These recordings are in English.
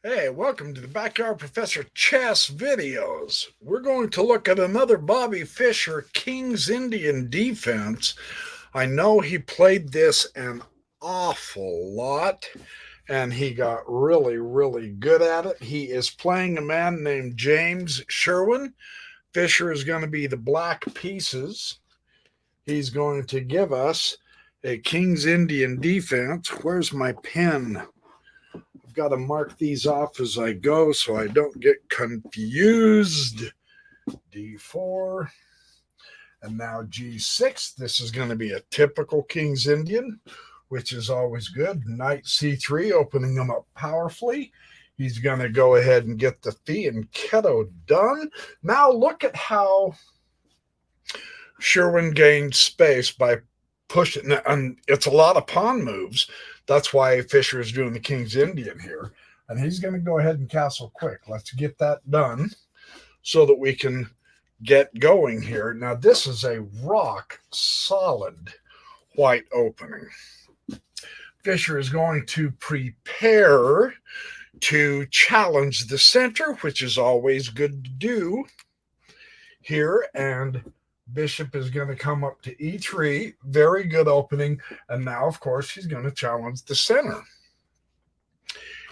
Hey, welcome to the Backyard Professor Chess videos. We're going to look at another Bobby Fischer King's Indian defense. I know he played this an awful lot and he got really good at it. He is playing a man named James Sherwin. Fischer is going to be the black pieces. He's going to give us a King's Indian defense. Where's my pen? Got to mark these off as I go so I don't get confused. D4 and now G6. This is going to be a typical King's Indian, which is always good. Knight C3, opening them up powerfully. He's going to go ahead and get the thean Keto done. Now look at how Sherwin gained space by pushing, and it's a lot of pawn moves. That's why Fischer is doing the King's Indian here. And he's going to go ahead and castle quick. Let's get that done so that we can get going here. Now, this is a rock solid white opening. Fischer is going to prepare to challenge the center, which is always good to do here. And Bishop is going to come up to E3. Very good opening. And now, of course, he's going to challenge the center.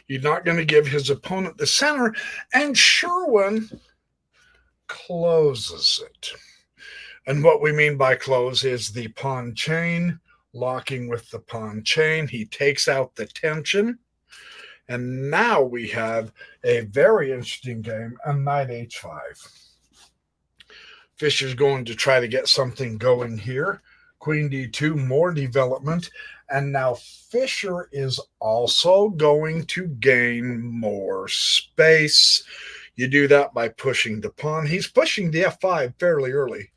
He's not going to give his opponent the center. And Sherwin closes it. And what we mean by close is the pawn chain, locking with the pawn chain. He takes out the tension. And now we have a very interesting game, a knight H5. Fischer's going to try to get something going here. Queen D2, more development. And now Fischer is also going to gain more space. You do that by pushing the pawn. He's pushing the F5 fairly early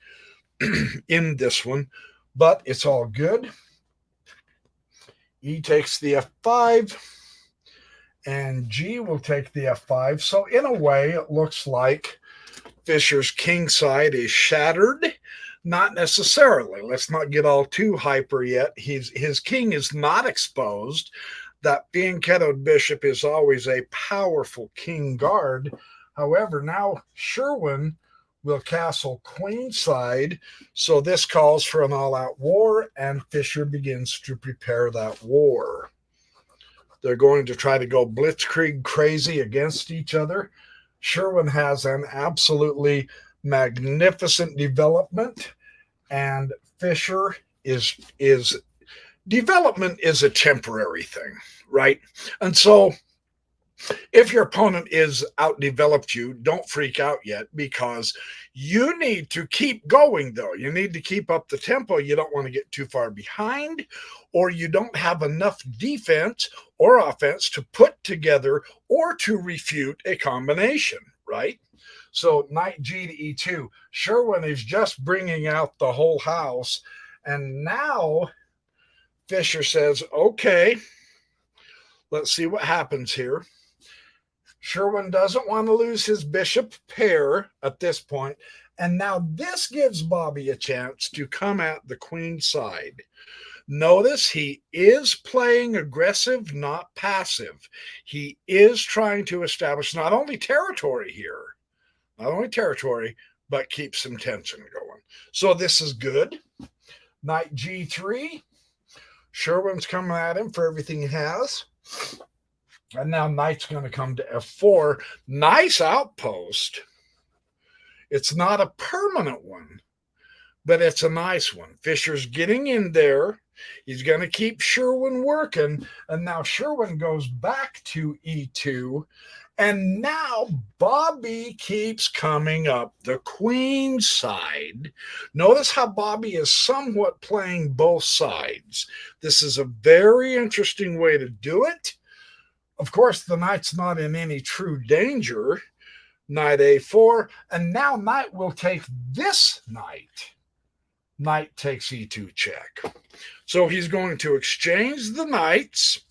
in this one, but it's all good. E takes the F5, and G will take the F5. So in a way, it looks like Fischer's king side is shattered. Not necessarily. Let's not get all too hyper yet. His king is not exposed. That being ketoed bishop is always a powerful king guard. However, now Sherwin will castle queenside. So this calls for an all-out war, and Fischer begins to prepare that war. They're going to try to go blitzkrieg crazy against each other. Sherwin has an absolutely magnificent development, and Fischer is development is a temporary thing, right? And so if your opponent is outdeveloped you, don't freak out yet, because you need to keep going, though. You need to keep up the tempo. You don't want to get too far behind, or you don't have enough defense or offense to put together or to refute a combination, right? So knight G to E2. Sherwin is just bringing out the whole house. And now Fischer says, okay, let's see what happens here. Sherwin doesn't want to lose his bishop pair at this point. And now this gives Bobby a chance to come at the queen side. Notice he is playing aggressive, not passive. He is trying to establish not only territory here, but keep some tension going. So this is good. Knight G3. Sherwin's coming at him for everything he has. And now knight's going to come to F4. Nice outpost. It's not a permanent one, but it's a nice one. Fischer's getting in there. He's going to keep Sherwin working. And now Sherwin goes back to E2. And now Bobby keeps coming up the queen side. Notice how Bobby is somewhat playing both sides. This is a very interesting way to do it. Of course, the knight's not in any true danger. Knight A4, and now knight will take this knight. Knight takes E2 check. So he's going to exchange the knights.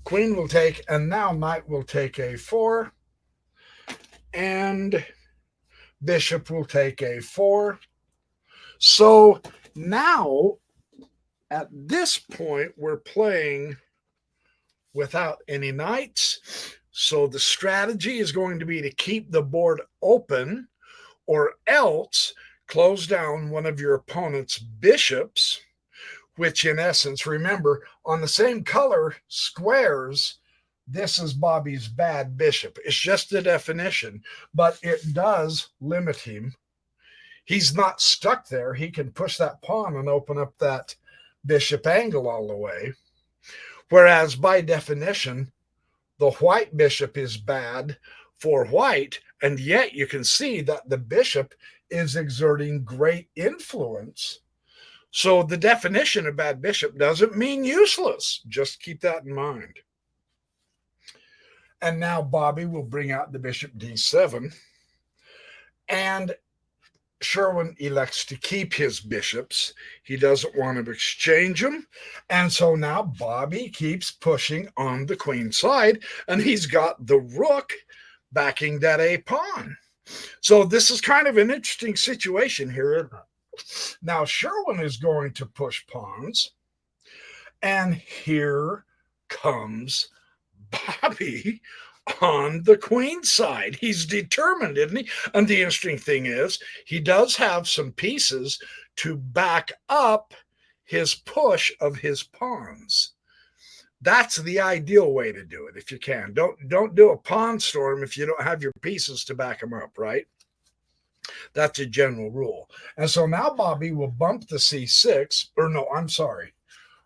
Queen will take, and now knight will take A4. And bishop will take A4. So now At this point, we're playing without any knights. So the strategy is going to be to keep the board open or else close down one of your opponent's bishops, which in essence, remember, on the same color squares, this is Bobby's bad bishop. It's just a definition, but it does limit him. He's not stuck there. He can push that pawn and open up that bishop angle all the way. Whereas by definition, the white bishop is bad for white, and yet you can see that the bishop is exerting great influence. So the definition of bad bishop doesn't mean useless. Just keep that in mind. And now Bobby will bring out the bishop d7. And Sherwin elects to keep his bishops. He doesn't want to exchange them. And so now Bobby keeps pushing on the queen side, and he's got the rook backing that a pawn. So this is kind of an interesting situation here, isn't it? Now Sherwin is going to push pawns, and here comes Bobby on the queen side. He's determined, isn't he? And the interesting thing is, he does have some pieces to back up his push of his pawns. That's the ideal way to do it if you can. Don't do a pawn storm if you don't have your pieces to back them up, right? That's a general rule. And so now Bobby will bump the c6, or no, I'm sorry.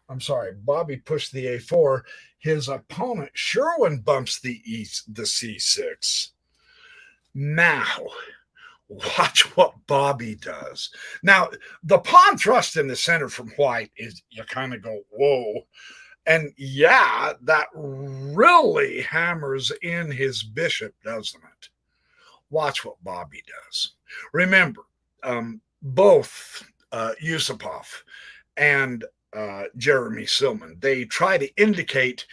Bobby pushed the a4. His opponent, Sherwin, bumps the c6. Now, watch what Bobby does. Now, the pawn thrust in the center from white is, you kind of go, whoa. And yeah, that really hammers in his bishop, doesn't it? Watch what Bobby does. Remember, both Yusupov and Jeremy Silman, they try to indicate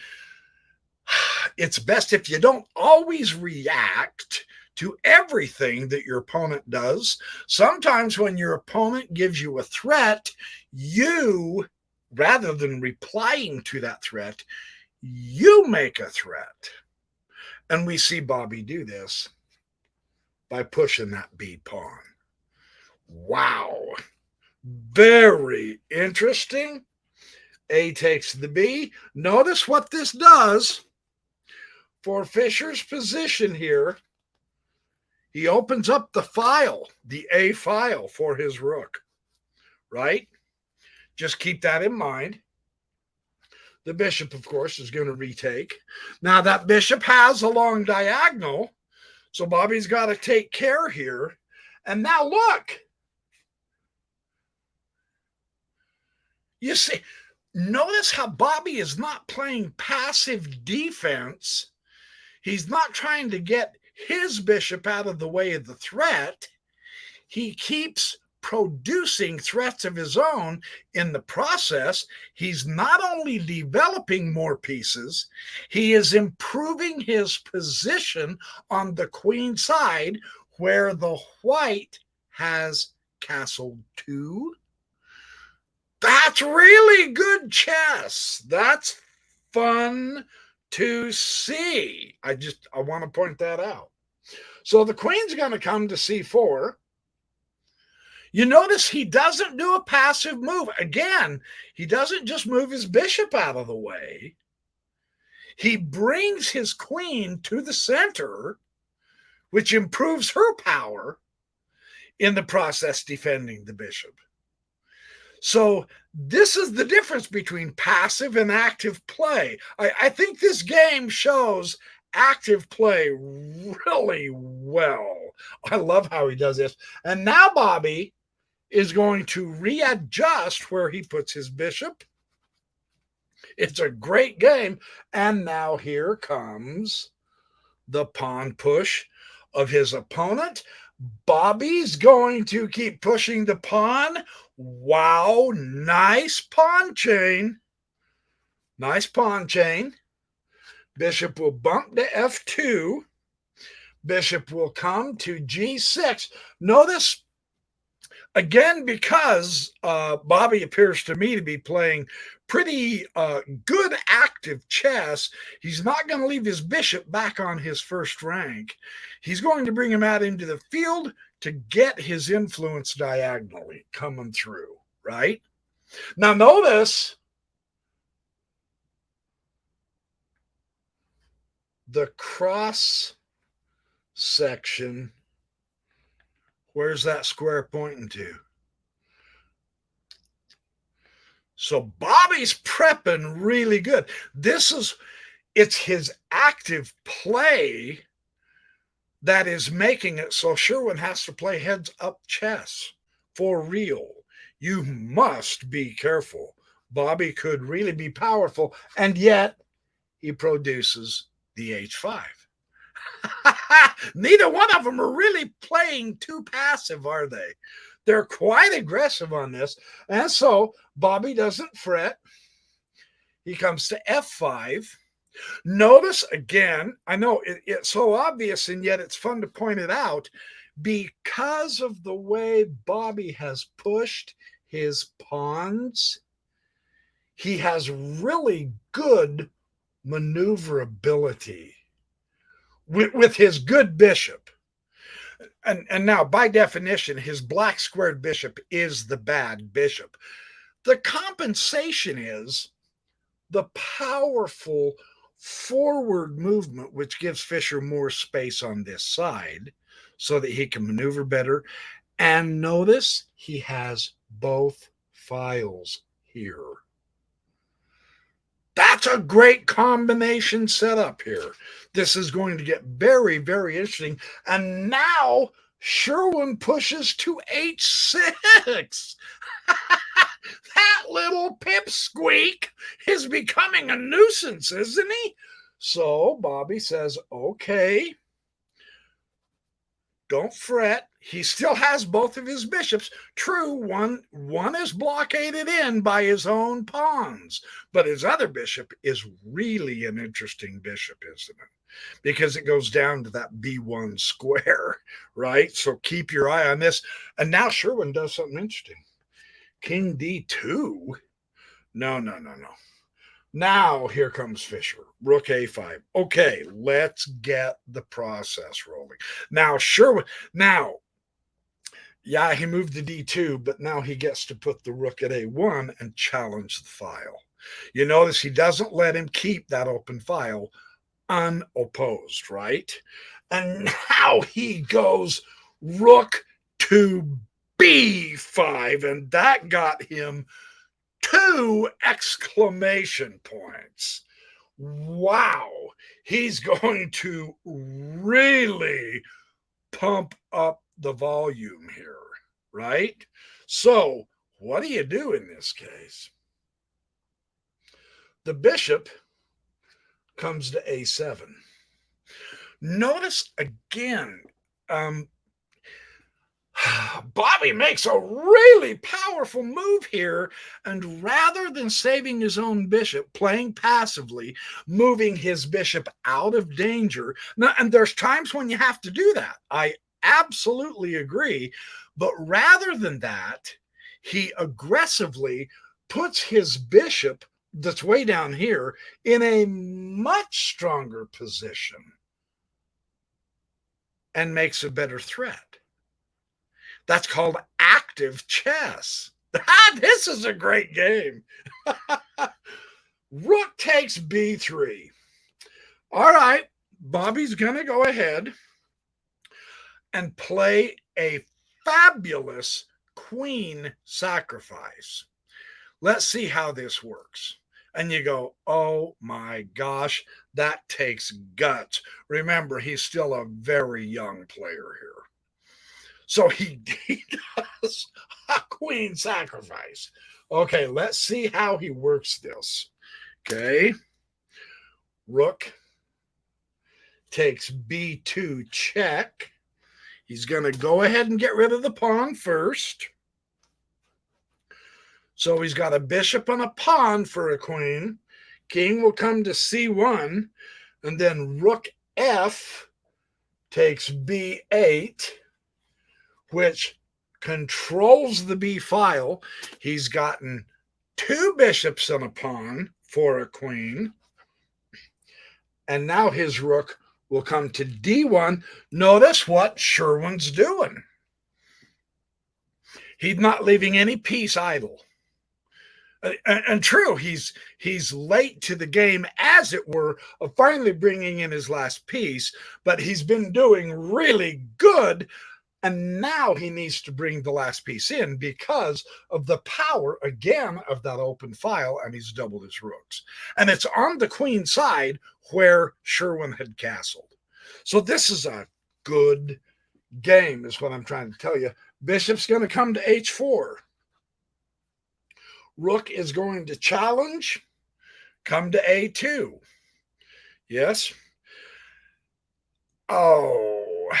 it's best if you don't always react to everything that your opponent does. Sometimes when your opponent gives you a threat, you, rather than replying to that threat, you make a threat. And we see Bobby do this by pushing that b pawn. Wow. Very interesting. A takes the b. Notice what this does for Fischer's position here. He opens up the file, the A file for his rook, right? Just keep that in mind. The bishop, of course, is going to retake. Now, that bishop has a long diagonal, so Bobby's got to take care here. And now look. You see, notice how Bobby is not playing passive defense. He's not trying to get his bishop out of the way of the threat. He keeps producing threats of his own. In the process, he's not only developing more pieces, he is improving his position on the queen side where the white has castle 2. That's really good chess. That's fun to see. I want to point that out. So the queen's going to come to c4. You notice he doesn't do a passive move. Again, he doesn't just move his bishop out of the way. He brings his queen to the center, which improves her power, in the process defending the bishop. So this is the difference between passive and active play. I think this game shows active play really well. I love how he does this. And now Bobby is going to readjust where he puts his bishop. It's a great game. And now here comes the pawn push of his opponent. Bobby's going to keep pushing the pawn. Wow, nice pawn chain. Nice pawn chain. Bishop will bump to f2. Bishop will come to g6. Notice Again, because Bobby appears to me to be playing pretty good active chess, he's not going to leave his bishop back on his first rank. He's going to bring him out into the field to get his influence diagonally coming through, right? Now, notice the cross section. Where's that square pointing to? So Bobby's prepping really good. It's his active play that is making it so Sherwin has to play heads up chess for real. You must be careful. Bobby could really be powerful, and yet he produces the H5. Neither one of them are really playing too passive, are they? They're quite aggressive on this. And so Bobby doesn't fret. He comes to F5. Notice again, I know it's so obvious, and yet it's fun to point it out, because of the way Bobby has pushed his pawns, he has really good maneuverability with his good bishop. And now, by definition, his black squared bishop is the bad bishop. The compensation is the powerful forward movement, which gives Fischer more space on this side so that he can maneuver better. And notice he has both files here. That's a great combination setup here. This is going to get very, very interesting. And now Sherwin pushes to H6. That little pipsqueak is becoming a nuisance, isn't he? So Bobby says, okay, don't fret. He still has both of his bishops. True, one is blockaded in by his own pawns, but his other bishop is really an interesting bishop, isn't it? Because it goes down to that B1 square, right? So keep your eye on this. And now Sherwin does something interesting. King D2? No. Now here comes Fischer. Rook A5. Okay, let's get the process rolling. Now Sherwin, yeah, he moved to D2, but now he gets to put the rook at A1 and challenge the file. You notice he doesn't let him keep that open file unopposed, right? And now he goes rook to B5, and that got him 2 exclamation points. Wow, he's going to really pump up the volume here, right? So what do you do in this case? The bishop comes to A7. Notice again, Bobby makes a really powerful move here, and rather than saving his own bishop, playing passively, moving his bishop out of danger. Now, and there's times when you have to do that. I absolutely agree. But rather than that, he aggressively puts his bishop that's way down here in a much stronger position and makes a better threat. That's called active chess. This is a great game. Rook takes B3. All right, Bobby's going to go ahead and play a fabulous queen sacrifice. Let's see how this works. And you go, oh my gosh, that takes guts. Remember, he's still a very young player here. So he does a queen sacrifice. Okay, let's see how he works this. Okay. Rook takes B2 check. He's going to go ahead and get rid of the pawn first. So he's got a bishop and a pawn for a queen. King will come to C1. And then rook F takes B8, which controls the B file. He's gotten 2 bishops and a pawn for a queen. And now his rook will come to D1. Notice what Sherwin's doing. He's not leaving any piece idle. And true, he's late to the game, as it were, of finally bringing in his last piece, but he's been doing really good, and now he needs to bring the last piece in because of the power, again, of that open file, and he's doubled his rooks. And it's on the queen side where Sherwin had castled. So this is a good game, is what I'm trying to tell you. Bishop's going to come to H4. Rook is going to challenge, come to A2. Yes. Oh,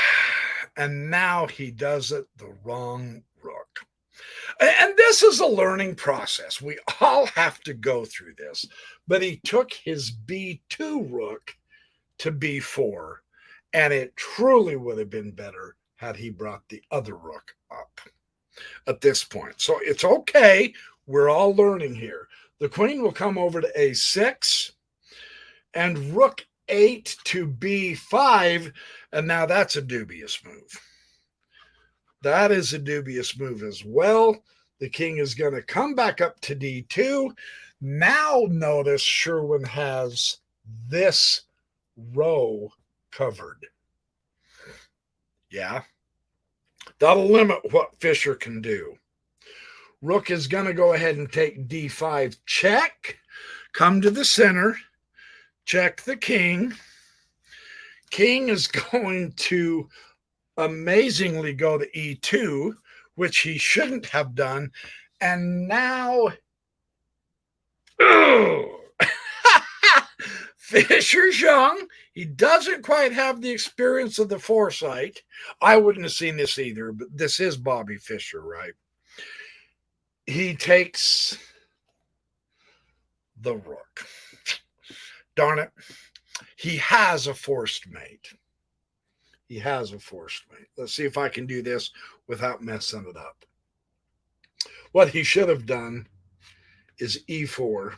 and now he does it the wrong rook. And this is a learning process. We all have to go through this. But he took his B2 rook to B4, and it truly would have been better had he brought the other rook up at this point. So it's okay. We're all learning here. The queen will come over to A6 and rook 8 to B5. And now that's a dubious move. That is a dubious move as well. The king is going to come back up to D2. Now notice Sherwin has this row covered. Yeah. That'll limit what Fischer can do. Rook is going to go ahead and take D5 check, come to the center, check the king. King is going to amazingly go to E2, which he shouldn't have done. And now, Fischer's young. He doesn't quite have the experience of the foresight. I wouldn't have seen this either, but this is Bobby Fischer, right? He takes the rook. Darn it. He has a forced mate. He has a forced mate. Let's see if I can do this without messing it up. What he should have done is E4.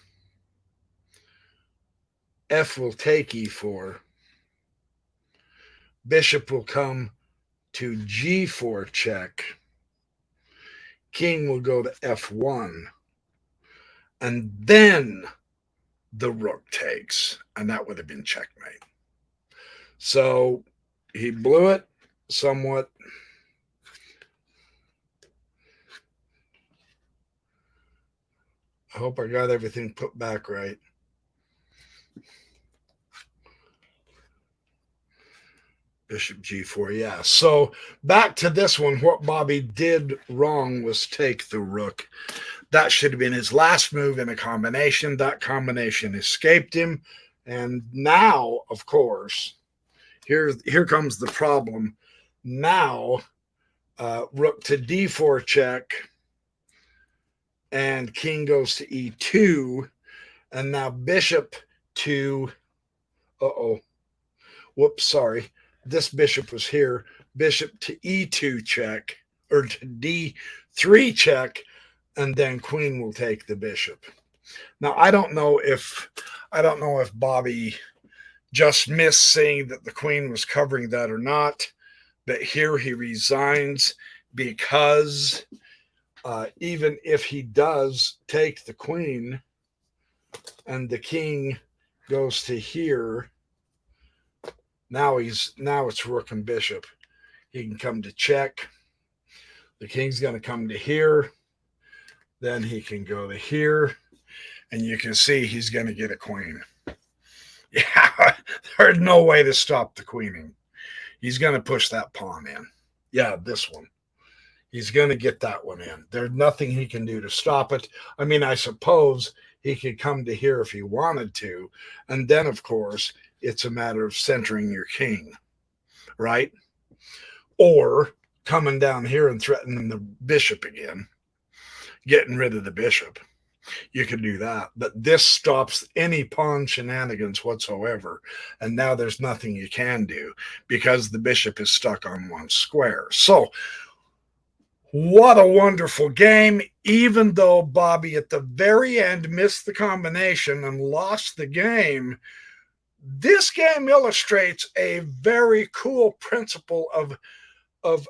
F will take E4. Bishop will come to G4 check. King will go to F1. And then the rook takes. And that would have been checkmate. So he blew it somewhat. I hope I got everything put back right. Bishop G4, yeah. So back to this one. What Bobby did wrong was take the rook. That should have been his last move in a combination. That combination escaped him. And now, of course, here comes the problem. Now, rook to D4 check. And king goes to E2. And now bishop to... Whoops, sorry. This bishop was here. Bishop to E2 check, or to D3 check, and then queen will take the bishop. Now I don't know if Bobby just missed seeing that the queen was covering that or not, but here he resigns because even if he does take the queen and the king goes to here, now it's rook and bishop. He can come to check. The king's going to come to here. Then he can go to here. And you can see he's going to get a queen. Yeah, there's no way to stop the queening. He's going to push that pawn in. Yeah, this one. He's going to get that one in. There's nothing he can do to stop it. I mean, I suppose he could come to here if he wanted to. And then, of course, it's a matter of centering your king, right? Or coming down here and threatening the bishop again, getting rid of the bishop. You could do that. But this stops any pawn shenanigans whatsoever. And now there's nothing you can do because the bishop is stuck on one square. So What a wonderful game, even though Bobby at the very end missed the combination and lost the game. This game illustrates a very cool principle of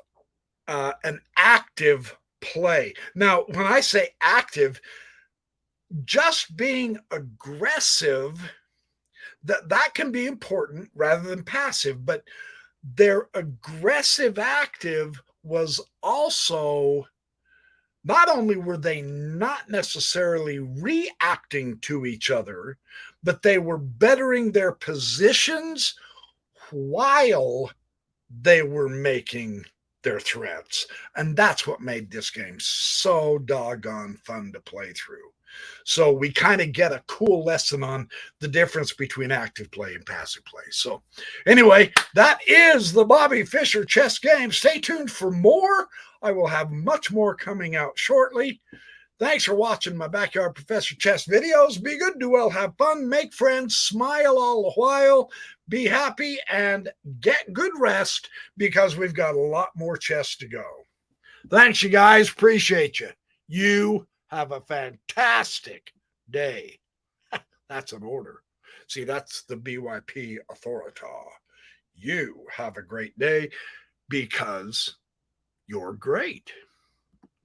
an active play. Now, when I say active, just being aggressive, that can be important rather than passive, but their aggressive active was also, not only were they not necessarily reacting to each other, but they were bettering their positions while they were making their threats. And that's what made this game so doggone fun to play through. So we kind of get a cool lesson on the difference between active play and passive play. So anyway, that is the Bobby Fischer chess game. Stay tuned for more. I will have much more coming out shortly. Thanks for watching my Backyard Professor Chess videos. Be good, do well, have fun, make friends, smile all the while, be happy, and get good rest because we've got a lot more chess to go. Thanks, you guys. Appreciate you. You have a fantastic day. That's an order. See, that's the BYP authority. You have a great day because you're great.